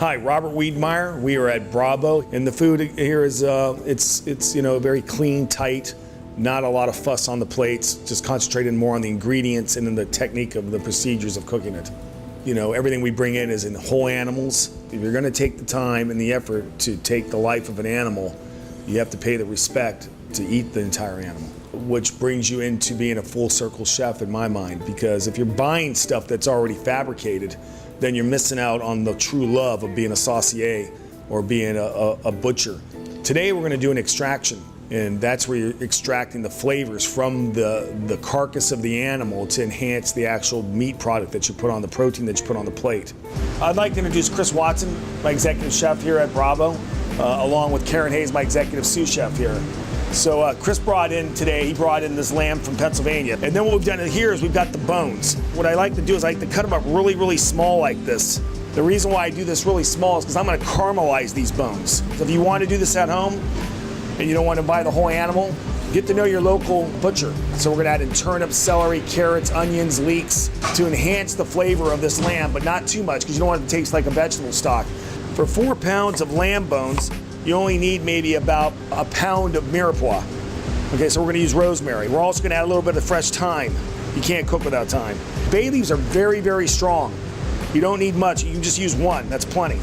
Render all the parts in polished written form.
Hi, Robert Wiedmeyer. We are at BRABO, and the food here is it's very clean, tight, not a lot of fuss on the plates, just concentrated more on the ingredients and in the technique of the procedures of cooking it. You know, everything we bring in is in whole animals. If you're going to take the time and the effort to take the life of an animal, you have to pay the respect to eat the entire animal, which brings you into being a full circle chef in my mind, because if you're buying stuff that's already fabricated, then you're missing out on the true love of being a saucier or being a butcher. Today we're going to do an extraction, and that's where you're extracting the flavors from the carcass of the animal to enhance the actual meat product that you put on, the protein that you put on the plate. I'd like to introduce Chris Watson, my executive chef here at BRABO, along with Karen Hayes, my executive sous chef here. So Chris brought in this lamb from Pennsylvania. And then what we've done here is we've got the bones. What I like to do is I like to cut them up really, really small like this. The reason why I do this really small is because I'm going to caramelize these bones. So if you want to do this at home and you don't want to buy the whole animal, get to know your local butcher. So we're going to add in turnips, celery, carrots, onions, leeks to enhance the flavor of this lamb, but not too much because you don't want it to taste like a vegetable stock. For 4 pounds of lamb bones, you only need maybe about a pound of mirepoix. Okay, so we're gonna use rosemary. We're also gonna add a little bit of fresh thyme. You can't cook without thyme. Bay leaves are very, very strong. You don't need much, you can just use one, that's plenty.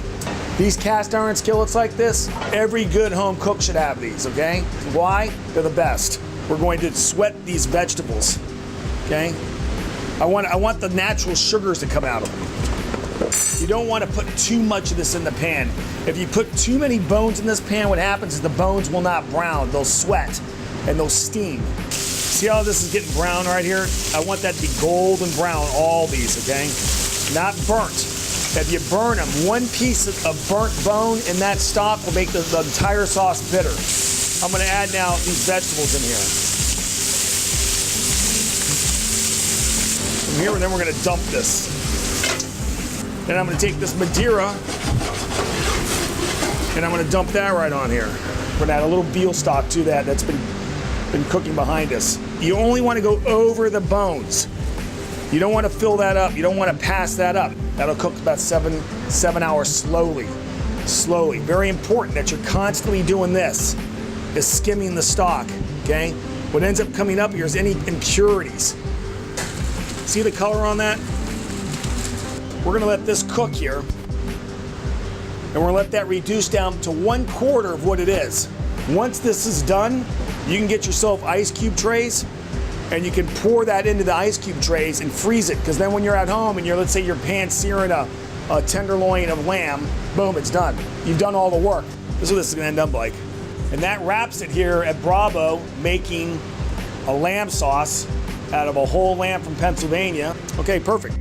These cast iron skillets like this, every good home cook should have these, okay? Why? They're the best. We're going to sweat these vegetables, okay? I want the natural sugars to come out of them. You don't want to put too much of this in the pan. If you put too many bones in this pan, what happens is the bones will not brown. They'll sweat and they'll steam. See how this is getting brown right here? I want that to be golden brown, all these, okay? Not burnt. If you burn them, one piece of burnt bone in that stock will make the entire sauce bitter. I'm going to add now these vegetables in here. From here, and then we're going to dump this. Then I'm going to take this Madeira and I'm going to dump that right on here. We're going to add a little veal stock to that that's been cooking behind us. You only want to go over the bones. You don't want to fill that up. You don't want to pass that up. That'll cook about seven hours slowly. Slowly. Very important that you're constantly doing this, is skimming the stock, okay? What ends up coming up here is any impurities. See the color on that? We're gonna let this cook here, and we're gonna let that reduce down to 1/4 of what it is. Once this is done, you can get yourself ice cube trays, and you can pour that into the ice cube trays and freeze it, because then when you're at home and let's say you're pan searing a tenderloin of lamb, boom, it's done. You've done all the work. This is what this is gonna end up like. And that wraps it here at BRABO, making a lamb sauce out of a whole lamb from Pennsylvania. Okay, perfect.